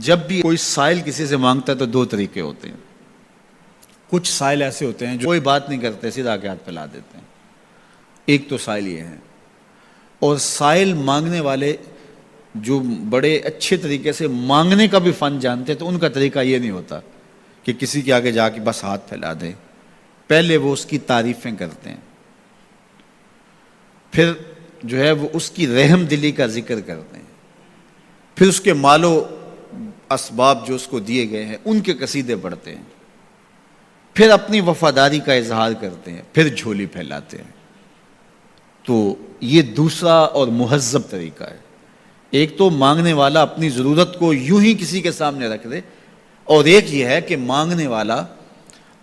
جب بھی کوئی سائل کسی سے مانگتا ہے تو دو طریقے ہوتے ہیں. کچھ سائل ایسے ہوتے ہیں جو کوئی بات نہیں کرتے، سیدھا آ کے ہاتھ پھیلا دیتے ہیں. ایک تو سائل یہ ہے. اور سائل مانگنے والے جو بڑے اچھے طریقے سے مانگنے کا بھی فن جانتے ہیں تو ان کا طریقہ یہ نہیں ہوتا کہ کسی کے آگے جا کے بس ہاتھ پھیلا دیں. پہلے وہ اس کی تعریفیں کرتے ہیں، پھر جو ہے وہ اس کی رحم دلی کا ذکر کرتے ہیں، پھر اس کے مال و اسباب جو اس کو دیے گئے ہیں ان کے قصیدے پڑھتے ہیں، پھر اپنی وفاداری کا اظہار کرتے ہیں، پھر جھولی پھیلاتے ہیں. تو یہ دوسرا اور مہذب طریقہ ہے. ایک تو مانگنے والا اپنی ضرورت کو یوں ہی کسی کے سامنے رکھ دے، اور ایک یہ ہے کہ مانگنے والا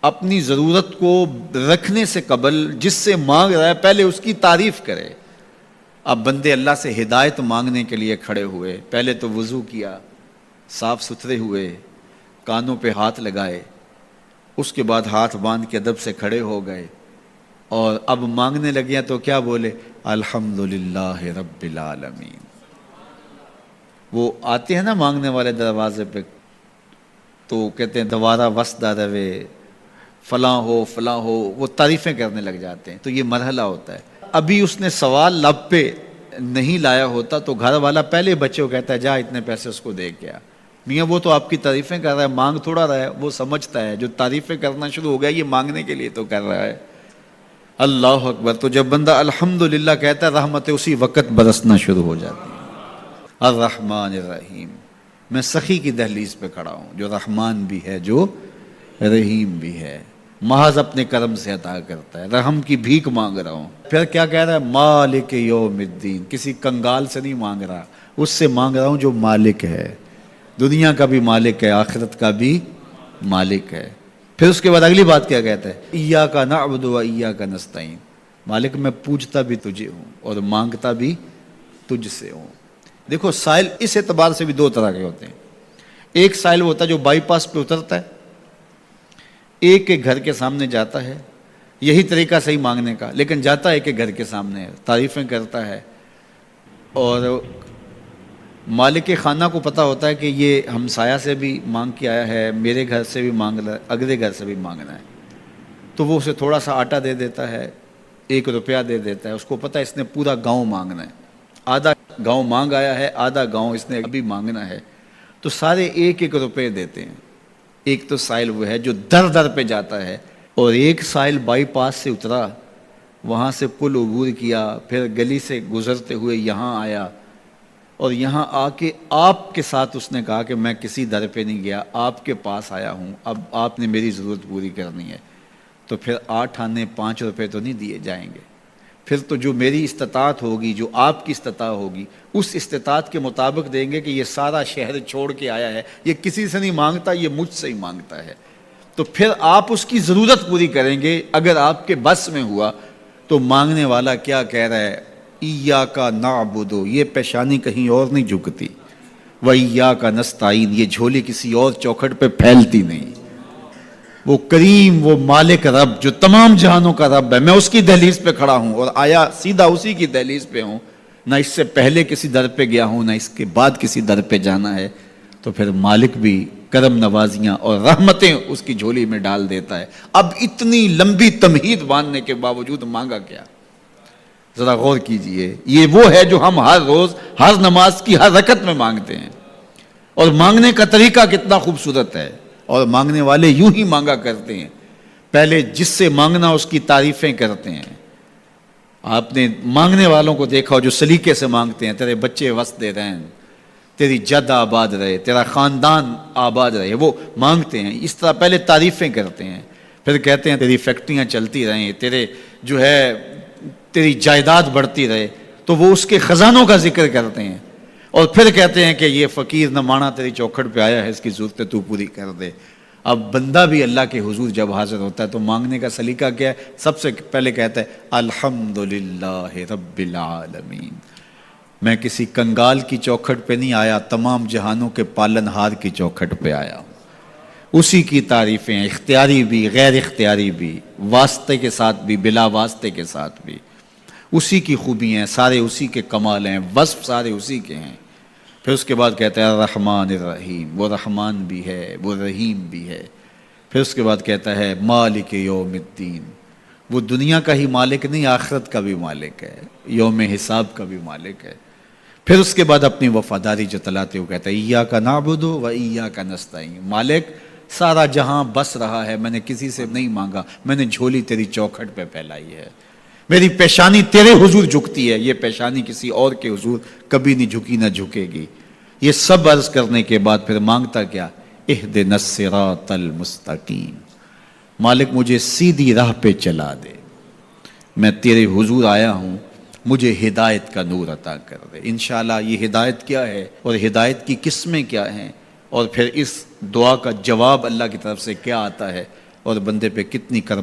اپنی ضرورت کو رکھنے سے قبل جس سے مانگ رہا ہے پہلے اس کی تعریف کرے. اب بندے اللہ سے ہدایت مانگنے کے لیے کھڑے ہوئے، پہلے تو وضو کیا، صاف ستھرے ہوئے، کانوں پہ ہاتھ لگائے، اس کے بعد ہاتھ باندھ کے ادب سے کھڑے ہو گئے، اور اب مانگنے لگے تو کیا بولے؟ الحمدللہ رب العالمین. وہ آتے ہیں نا مانگنے والے دروازے پہ تو کہتے ہیں دوبارہ وسدہ روے، فلاں ہو فلاں ہو، وہ تعریفیں کرنے لگ جاتے ہیں. تو یہ مرحلہ ہوتا ہے. ابھی اس نے سوال لب پہ نہیں لایا ہوتا تو گھر والا پہلے بچے کو کہتا ہے جا اتنے پیسے اس کو دے گیا. میاں وہ تو آپ کی تعریفیں کر رہا ہے، مانگ تھوڑا رہا ہے. وہ سمجھتا ہے جو تعریفیں کرنا شروع ہو گیا یہ مانگنے کے لیے تو کر رہا ہے. اللہ اکبر. تو جب بندہ الحمدللہ کہتا ہے رحمتیں اسی وقت برسنا شروع ہو جاتی ہیں. الرحمن الرحیم. میں سخی کی دہلیز پہ کھڑا ہوں جو رحمان بھی ہے جو رحیم بھی ہے، محض اپنے کرم سے عطا کرتا ہے. رحم کی بھیک مانگ رہا ہوں. پھر کیا کہہ رہا ہے؟ مالک یوم الدین. کسی کنگال سے نہیں مانگ رہا، اس سے مانگ رہا ہوں جو مالک ہے، دنیا کا بھی مالک ہے، آخرت کا بھی مالک ہے. پھر اس کے بعد اگلی بات کیا کہتا ہے؟ ایاک نعبد و ایاک نستعین. مالک میں پوجتا بھی تجھے ہوں اور مانگتا بھی تجھ سے ہوں. دیکھو سائل اس اعتبار سے بھی دو طرح کے ہوتے ہیں. ایک سائل ہوتا ہے جو بائی پاس پہ اترتا ہے، ایک کے گھر کے سامنے جاتا ہے، یہی طریقہ صحیح مانگنے کا، لیکن جاتا ہے کہ گھر کے سامنے تعریفیں کرتا ہے، اور مالک خانہ کو پتہ ہوتا ہے کہ یہ ہمسایہ سے بھی مانگ کے آیا ہے، میرے گھر سے بھی مانگ رہا ہے، اگلے گھر سے بھی مانگنا ہے. تو وہ اسے تھوڑا سا آٹا دے دیتا ہے، 1 روپیہ دے دیتا ہے. اس کو پتہ ہے اس نے پورا گاؤں مانگنا ہے، آدھا گاؤں مانگ آیا ہے، آدھا گاؤں اس نے ابھی مانگنا ہے. تو سارے 1 روپے دیتے ہیں. ایک تو سائل وہ ہے جو در در پہ جاتا ہے، اور ایک سائل بائی پاس سے اترا، وہاں سے پل عبور کیا، پھر گلی سے گزرتے ہوئے یہاں آیا، اور یہاں آ کے آپ کے ساتھ اس نے کہا کہ میں کسی در پہ نہیں گیا، آپ کے پاس آیا ہوں، اب آپ نے میری ضرورت پوری کرنی ہے. تو پھر 8 آنے 5 روپے تو نہیں دیے جائیں گے. پھر تو جو میری استطاعت ہوگی، جو آپ کی استطاعت ہوگی، اس استطاعت کے مطابق دیں گے کہ یہ سارا شہر چھوڑ کے آیا ہے، یہ کسی سے نہیں مانگتا، یہ مجھ سے ہی مانگتا ہے. تو پھر آپ اس کی ضرورت پوری کریں گے. اگر آپ کے بس میں ہوا تو مانگنے والا کیا کہہ رہا ہے؟ ایاک نعبد. یہ پیشانی کہیں اور نہیں جھکتی، وایاک نستعین. یہ جھولی کسی اور چوکھٹ پہ پھیلتی نہیں. وہ کریم، وہ مالک رب جو تمام جہانوں کا رب ہے، میں اس کی دہلیز پہ کھڑا ہوں اور آیا سیدھا اسی کی دہلیز پہ ہوں. نہ اس سے پہلے کسی در پہ گیا ہوں، نہ اس کے بعد کسی در پہ جانا ہے. تو پھر مالک بھی کرم نوازیاں اور رحمتیں اس کی جھولی میں ڈال دیتا ہے. اب اتنی لمبی تمہید باندھنے کے باوجود مانگا کیا؟ ذرا غور کیجئے. یہ وہ ہے جو ہم ہر روز ہر نماز کی ہر رکعت میں مانگتے ہیں. اور مانگنے کا طریقہ کتنا خوبصورت ہے، اور مانگنے والے یوں ہی مانگا کرتے ہیں. پہلے جس سے مانگنا اس کی تعریفیں کرتے ہیں. آپ نے مانگنے والوں کو دیکھا جو سلیقے سے مانگتے ہیں، تیرے بچے وسدے رہیں، تیری جد آباد رہے، تیرا خاندان آباد رہے، وہ مانگتے ہیں. اس طرح پہلے تعریفیں کرتے ہیں، پھر کہتے ہیں تیری فیکٹریاں چلتی رہیں، تیرے جو ہے تیری جائیداد بڑھتی رہے. تو وہ اس کے خزانوں کا ذکر کرتے ہیں، اور پھر کہتے ہیں کہ یہ فقیر نمانہ تیری چوکھٹ پہ آیا ہے، اس کی ضرورتیں تو پوری کر دے. اب بندہ بھی اللہ کے حضور جب حاضر ہوتا ہے تو مانگنے کا سلیقہ کیا ہے؟ سب سے پہلے کہتا ہے الحمدللہ رب العالمین. میں کسی کنگال کی چوکھٹ پہ نہیں آیا، تمام جہانوں کے پالن ہار کی چوکھٹ پہ آیا ہوں. اسی کی تعریفیں، اختیاری بھی غیر اختیاری بھی، واسطے کے ساتھ بھی بلا واسطے کے ساتھ بھی. اسی کی خوبی ہیں، سارے اسی کے کمال ہیں، وصف سارے اسی کے ہیں. پھر اس کے بعد کہتا ہے الرحمن الرحیم، وہ رحمان بھی ہے وہ رحیم بھی ہے۔ پھر اس کے بعد کہتا ہے مالک یوم الدین، وہ دنیا کا ہی مالک نہیں، آخرت کا بھی مالک ہے، یوم حساب کا بھی مالک ہے۔ پھر اس کے بعد اپنی وفاداری جتلاتے ہوئے کہتا ہے ایاک نعبد و ایاک نستعین، مالک سارا جہاں بس رہا ہے، میں نے کسی سے نہیں مانگا، میں نے جھولی تیری چوکھٹ پہ پھیلائی ہے، میری پیشانی تیرے حضور جھکتی ہے، یہ پیشانی کسی اور کے حضور کبھی نہیں جھکی نہ جھکے گی۔ یہ سب عرض کرنے کے بعد پھر مانگتا کیا؟ اہدنا الصراط المستقیم، مالک مجھے سیدھی راہ پہ چلا دے، میں تیرے حضور آیا ہوں، مجھے ہدایت کا نور عطا کر دے۔ انشاءاللہ یہ ہدایت کیا ہے اور ہدایت کی قسمیں کیا ہیں، اور پھر اس دعا کا جواب اللہ کی طرف سے کیا آتا ہے، اور بندے پہ کتنی کرم